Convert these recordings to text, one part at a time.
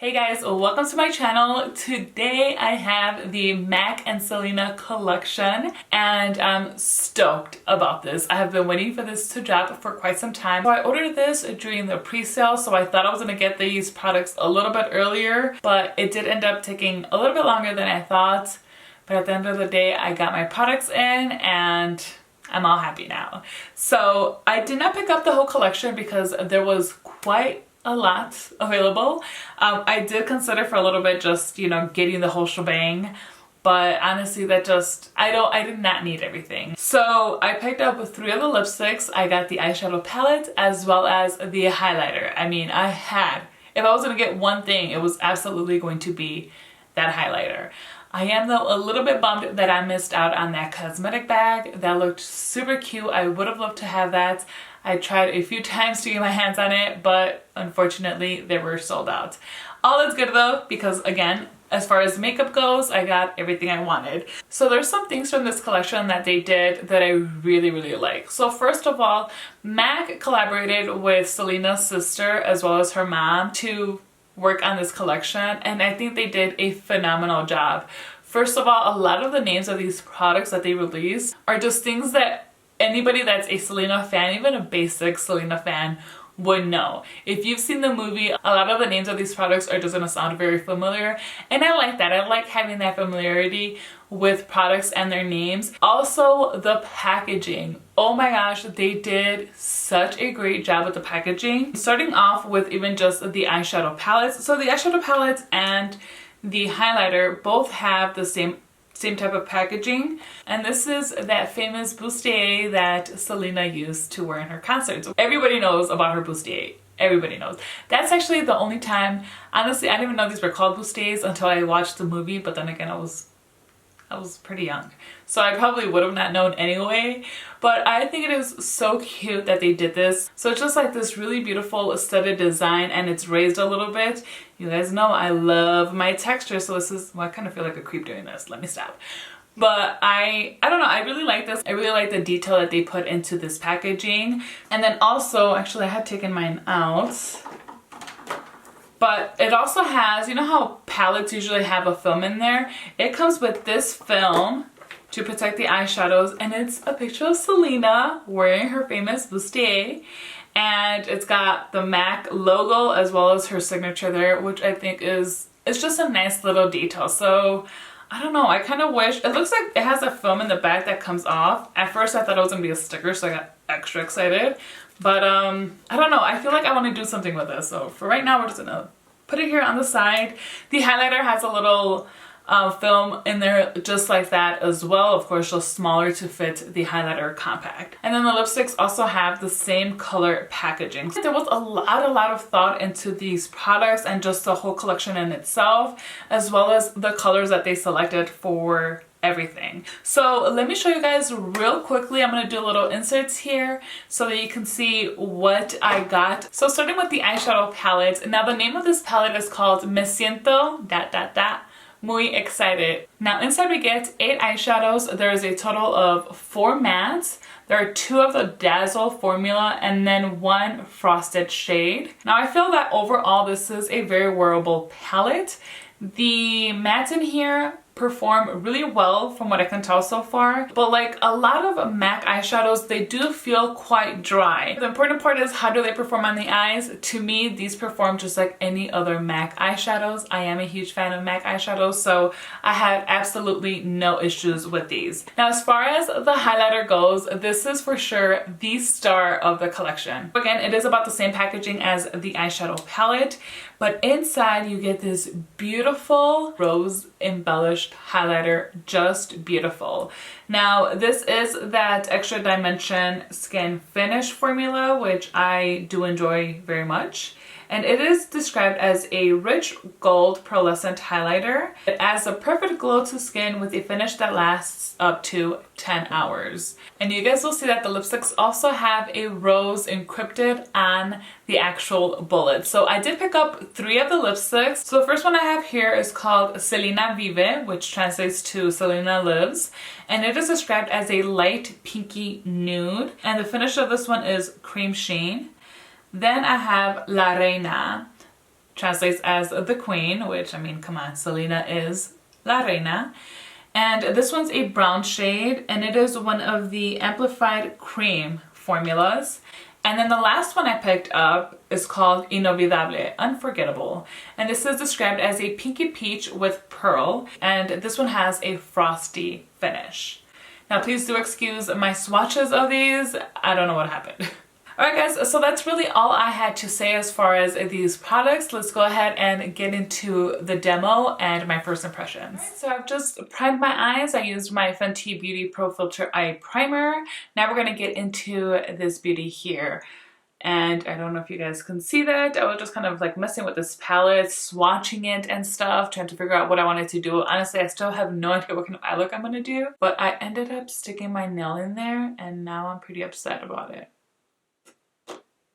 Hey guys, welcome to my channel. Today I have the Mac and Selena collection and I'm stoked about this. I have been waiting for this to drop for quite some time. So I ordered this during the pre-sale, so I thought I was going to get these products a little bit earlier, but it did end up taking a little bit longer than I thought. But at the end of the day, I got my products in and I'm all happy now. So I did not pick up the whole collection because there was quite a lot available. I did consider for a little bit just, getting the whole shebang, but honestly that just, I did not need everything. So I picked up 3 of the lipsticks. I got the eyeshadow palette as well as the highlighter. I mean, if I was gonna get one thing, it was absolutely going to be that highlighter. I am though a little bit bummed that I missed out on that cosmetic bag. That looked super cute. I would have loved to have that. I tried a few times to get my hands on it, but unfortunately they were sold out. All is good though, because again, as far as makeup goes, I got everything I wanted. So there's some things from this collection that they did that I really, really like. So first of all, MAC collaborated with Selena's sister as well as her mom to work on this collection, and I think they did a phenomenal job. First of all, a lot of the names of these products that they released are just things that anybody that's a Selena fan, even a basic Selena fan, would know. If you've seen the movie, a lot of the names of these products are just gonna sound very familiar, and I like that. I like having that familiarity with products and their names. Also, the packaging. Oh my gosh, they did such a great job with the packaging. Starting off with even just the eyeshadow palettes. So the eyeshadow palettes and the highlighter both have the same type of packaging, and this is that famous bustier that Selena used to wear in her concerts. Everybody knows about her bustier. Everybody knows. That's actually the only time, honestly, I didn't even know these were called bustiers until I watched the movie, but then again, I was pretty young, so I probably would have not known anyway. But I think it is so cute that they did this. So it's just like this really beautiful studded design, and it's raised a little bit. You guys know I love my texture, so this is, well, I kind of feel like a creep doing this. Let me stop. But I don't know, I really like this. I really like the detail that they put into this packaging. And then also, actually I had taken mine out, but it also has, you know how palettes usually have a film in there? It comes with this film to protect the eyeshadows, and it's a picture of Selena wearing her famous bustier, and it's got the MAC logo as well as her signature there, which I think it's just a nice little detail. So I don't know, I kind of wish, it looks like it has a film in the back that comes off. At first I thought it was gonna be a sticker, so I got extra excited. But I don't know, I feel like I want to do something with this. So for right now, we're just gonna put it here on the side. The highlighter has a little film in there just like that as well. Of course, just smaller to fit the highlighter compact. And then the lipsticks also have the same color packaging. There was a lot of thought into these products and just the whole collection in itself, as well as the colors that they selected for everything. So let me show you guys real quickly. I'm gonna do a little inserts here so that you can see what I got. So starting with the eyeshadow palette. Now the name of this palette is called Me Siento ... Muy Excited. Now inside we get 8 eyeshadows. There is a total of 4 mattes. There are 2 of the Dazzle formula and then 1 frosted shade. Now I feel that overall this is a very wearable palette. The mattes in here perform really well from what I can tell so far, but like a lot of MAC eyeshadows, they do feel quite dry. The important part is, how do they perform on the eyes? To me, these perform just like any other MAC eyeshadows. I am a huge fan of MAC eyeshadows, so I had absolutely no issues with these. Now as far as the highlighter goes, this is for sure the star of the collection. Again, it is about the same packaging as the eyeshadow palette, but inside you get this beautiful rose embellished highlighter, just beautiful. Now this is that extra dimension skin finish formula, which I do enjoy very much. And it is described as a rich gold pearlescent highlighter. It adds a perfect glow to skin with a finish that lasts up to 10 hours. And you guys will see that the lipsticks also have a rose encrypted on the actual bullet. So I did pick up 3 of the lipsticks. So the first one I have here is called Selena Vive, which translates to Selena Lives. And it is described as a light pinky nude. And the finish of this one is cream sheen. Then I have La Reina, translates as the queen, which, I mean, come on, Selena is la reina. And this one's a brown shade, and it is one of the amplified cream formulas. And then the last one I picked up is called Inolvidable, Unforgettable. And this is described as a pinky peach with pearl, and this one has a frosty finish. Now please do excuse my swatches of these. I don't know what happened. Alright guys, so that's really all I had to say as far as these products. Let's go ahead and get into the demo and my first impressions. So I've just primed my eyes. I used my Fenty Beauty Pro Filter Eye Primer. Now we're going to get into this beauty here. And I don't know if you guys can see that. I was just kind of like messing with this palette, swatching it and stuff, trying to figure out what I wanted to do. Honestly, I still have no idea what kind of eye look I'm going to do. But I ended up sticking my nail in there, and now I'm pretty upset about it.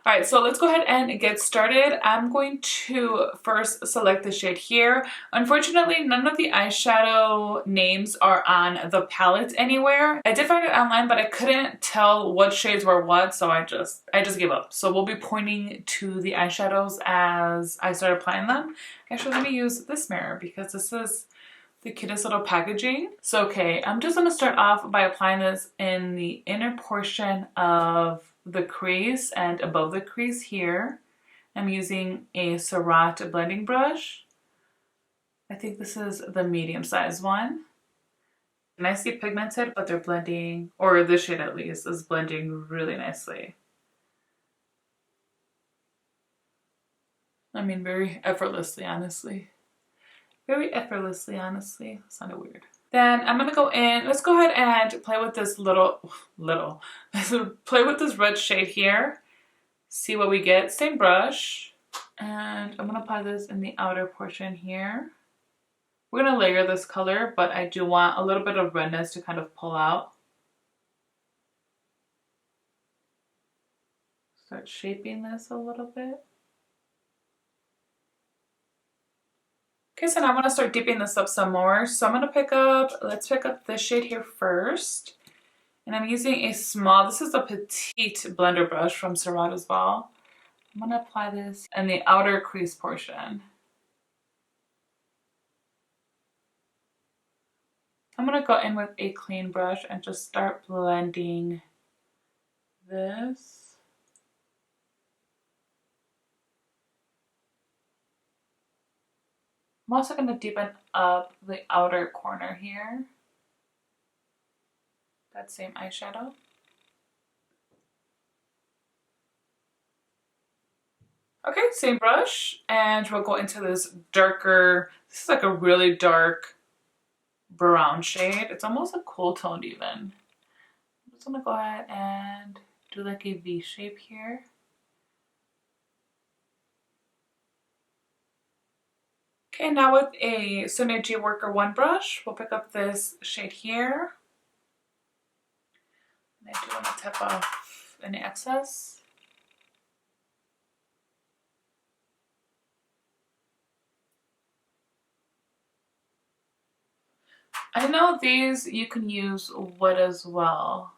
Alright, so let's go ahead and get started. I'm going to first select the shade here. Unfortunately, none of the eyeshadow names are on the palette anywhere. I did find it online, but I couldn't tell what shades were what, so I just gave up. So we'll be pointing to the eyeshadows as I start applying them. Actually, let me use this mirror because this is the cutest little packaging. So, okay, I'm just gonna start off by applying this in the inner portion of the crease and above the crease here. I'm using a Surratt blending brush. I think this is the medium size one. Nicely pigmented, but they're blending, or this shade at least, is blending really nicely. I mean, very effortlessly, honestly. Very effortlessly, honestly. That sounded weird. Then I'm gonna go in, let's go ahead and play with this play with this red shade here. See what we get, same brush. And I'm gonna apply this in the outer portion here. We're gonna layer this color, but I do want a little bit of redness to kind of pull out. Start shaping this a little bit. Okay, so now I'm gonna start deepening this up some more. So I'm gonna let's pick up this shade here first. And I'm using a small, this is a petite blender brush from Surratt as well. I'm gonna apply this in the outer crease portion. I'm gonna go in with a clean brush and just start blending this. I'm also going to deepen up the outer corner here. That same eyeshadow. Okay, same brush, and we'll go into this darker, this is like a really dark brown shade. It's almost a cool toned even. I'm just going to go ahead and do like a V shape here. Okay, now with a Synergy Worker 1 brush, we'll pick up this shade here. And I do want to tap off any excess. I know these you can use wood as well.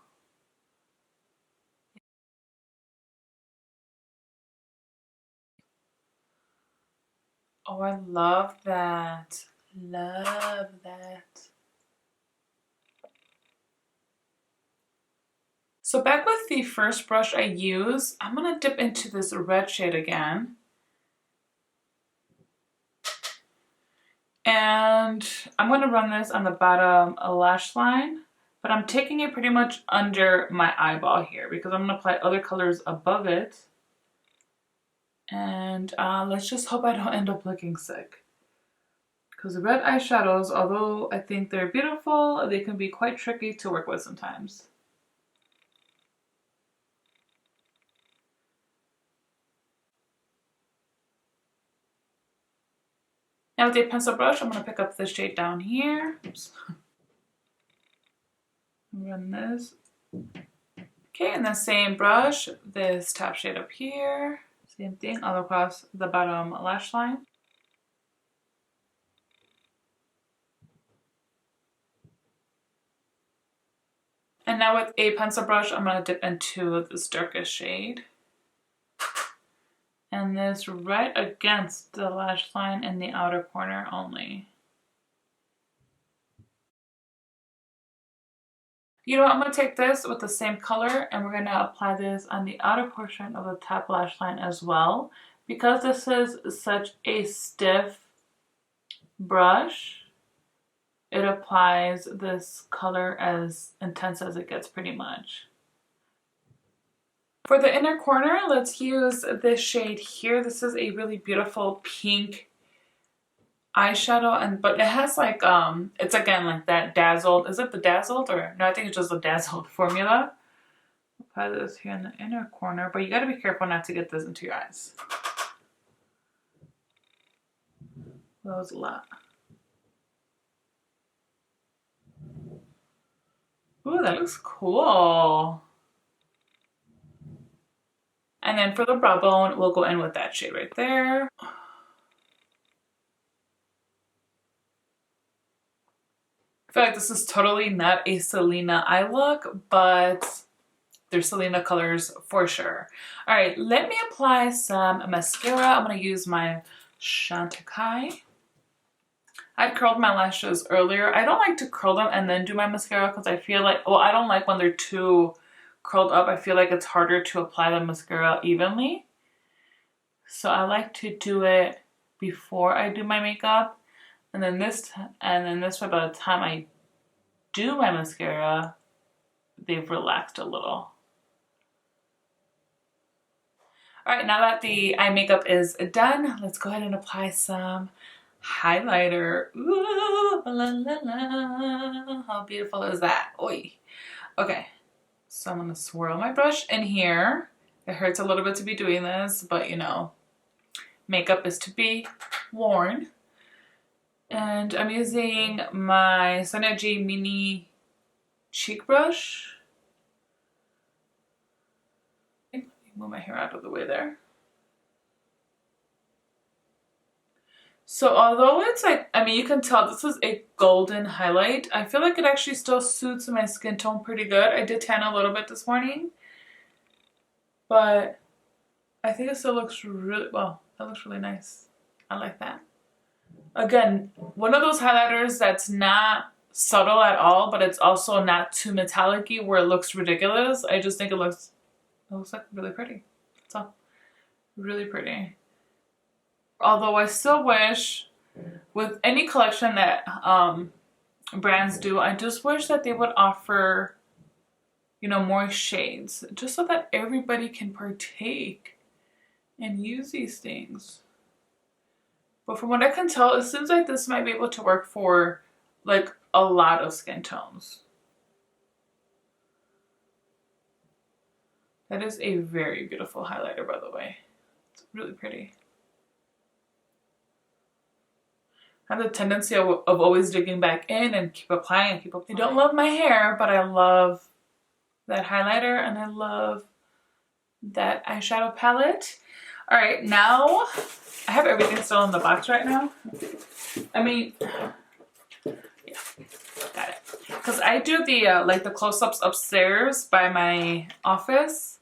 Oh, I love that. Love that. So back with the first brush I use, I'm going to dip into this red shade again. And I'm going to run this on the bottom lash line, but I'm taking it pretty much under my eyeball here because I'm going to apply other colors above it. And let's just hope I don't end up looking sick. Because the red eyeshadows, although I think they're beautiful, they can be quite tricky to work with sometimes. Now with a pencil brush, I'm going to pick up this shade down here. Oops. Run this. Okay, and the same brush, this top shade up here. Same thing all across the bottom lash line. And now with a pencil brush, I'm going to dip into this darkest shade. And this right against the lash line in the outer corner only. You know what, I'm going to take this with the same color and we're going to apply this on the outer portion of the top lash line as well. Because this is such a stiff brush, it applies this color as intense as it gets pretty much. For the inner corner, let's use this shade here. This is a really beautiful pink eyeshadow, but it has like it's again like that dazzled, is it the dazzled, or no, I think it's just the dazzled formula. Apply this here in the inner corner, but you got to be careful not to get this into your eyes. That was a lot. Ooh, that looks cool. And then for the brow bone, we'll go in with that shade right there. I feel like this is totally not a Selena eye look, but they're Selena colors for sure. All right, let me apply some mascara. I'm gonna use my Chantecaille. I curled my lashes earlier. I don't like to curl them and then do my mascara because I feel like, well, I don't like when they're too curled up. I feel like it's harder to apply the mascara evenly. So I like to do it before I do my makeup. And then this way, by the time I do my mascara, they've relaxed a little. All right, now that the eye makeup is done, let's go ahead and apply some highlighter. Ooh, la la la. How beautiful is that? Oi. Okay, so I'm gonna swirl my brush in here. It hurts a little bit to be doing this, but you know, makeup is to be worn. And I'm using my Synergy mini cheek brush. Move my hair out of the way there. So although it's like, I mean, you can tell this is a golden highlight, I feel like it actually still suits my skin tone pretty good. I did tan a little bit this morning, but I think it still looks really, well, that looks really nice. I like that. Again, one of those highlighters that's not subtle at all, but it's also not too metallic-y where it looks ridiculous. I just think it looks like really pretty. That's all. Really pretty. Although I still wish, with any collection that brands do, I just wish that they would offer, you know, more shades, just so that everybody can partake and use these things. But from what I can tell, it seems like this might be able to work for like a lot of skin tones. That is a very beautiful highlighter, by the way. It's really pretty. I have the tendency of always digging back in and keep applying and keep applying. I don't love my hair, but I love that highlighter and I love that eyeshadow palette. All right, now I have everything still in the box right now. I mean, yeah, got it. Because I do the like the close-ups upstairs by my office.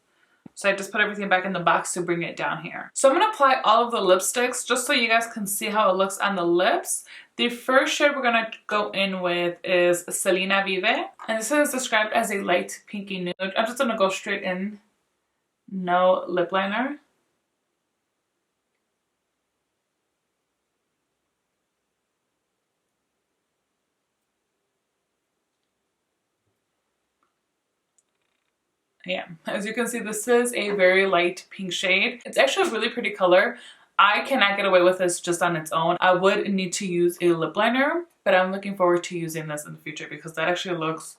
So I just put everything back in the box to bring it down here. So I'm going to apply all of the lipsticks just so you guys can see how it looks on the lips. The first shade we're going to go in with is Selena Vive. And this is described as a light pinky nude. I'm just going to go straight in. No lip liner. Yeah, as you can see, this is a very light pink shade. It's actually a really pretty color. I cannot get away with this just on its own. I would need to use a lip liner, but I'm looking forward to using this in the future because that actually looks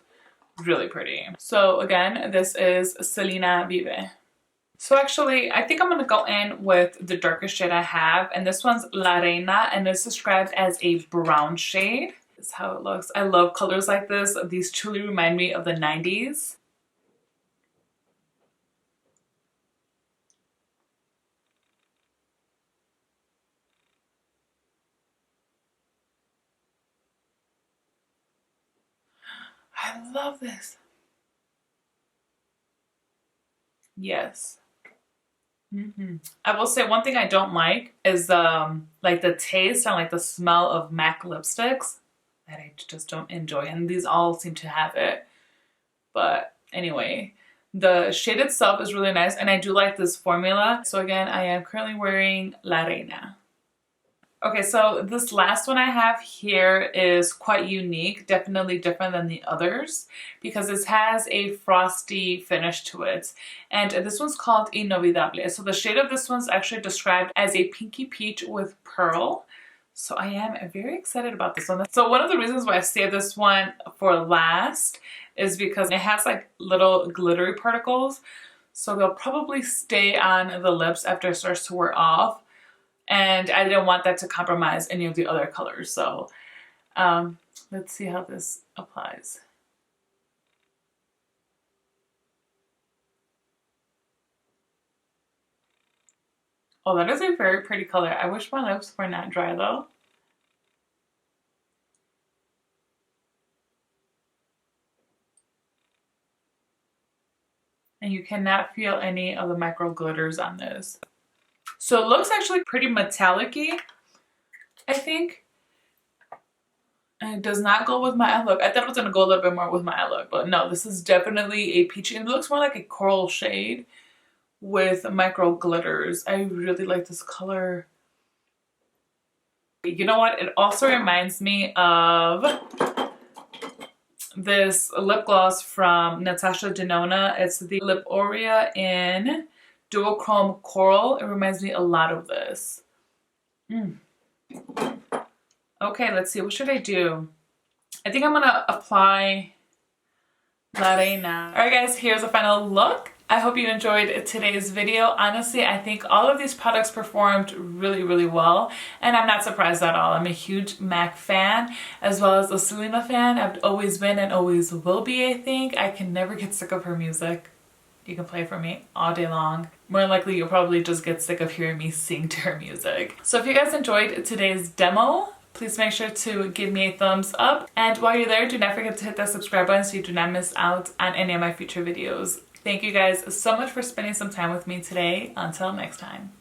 really pretty. So again, this is Selena Vive. So actually, I think I'm going to go in with the darkest shade I have, and this one's La Reina, and it's described as a brown shade. This is how it looks. I love colors like this. These truly remind me of the 90s. I love this. Yes. I will say one thing I don't like is like the taste and like the smell of MAC lipsticks that I just don't enjoy, and these all seem to have it. But anyway, the shade itself is really nice and I do like this formula. So again, I am currently wearing La Reina. Okay, so this last one I have here is quite unique, definitely different than the others because this has a frosty finish to it. And this one's called Inolvidable. So the shade of this one's actually described as a pinky peach with pearl. So I am very excited about this one. So one of the reasons why I saved this one for last is because it has like little glittery particles. So they'll probably stay on the lips after it starts to wear off. And I didn't want that to compromise any of the other colors. So let's see how this applies. Oh, that is a very pretty color. I wish my lips were not dry though. And you cannot feel any of the micro glitters on this. So it looks actually pretty metallic-y, I think. And it does not go with my eye look. I thought it was going to go a little bit more with my eye look, but no, this is definitely a peachy. It looks more like a coral shade with micro glitters. I really like this color. You know what? It also reminds me of this lip gloss from Natasha Denona. It's the Lip Aurea in Duochrome Coral. It reminds me a lot of this. Okay, let's see. What should I do? I think I'm gonna apply La Reina. Alright guys, here's the final look. I hope you enjoyed today's video. Honestly, I think all of these products performed really, really well. And I'm not surprised at all. I'm a huge MAC fan, as well as a Selena fan. I've always been and always will be, I think. I can never get sick of her music. You can play for me all day long. More likely, you'll probably just get sick of hearing me sing to her music. So if you guys enjoyed today's demo, please make sure to give me a thumbs up. And while you're there, do not forget to hit that subscribe button so you do not miss out on any of my future videos. Thank you guys so much for spending some time with me today. Until next time.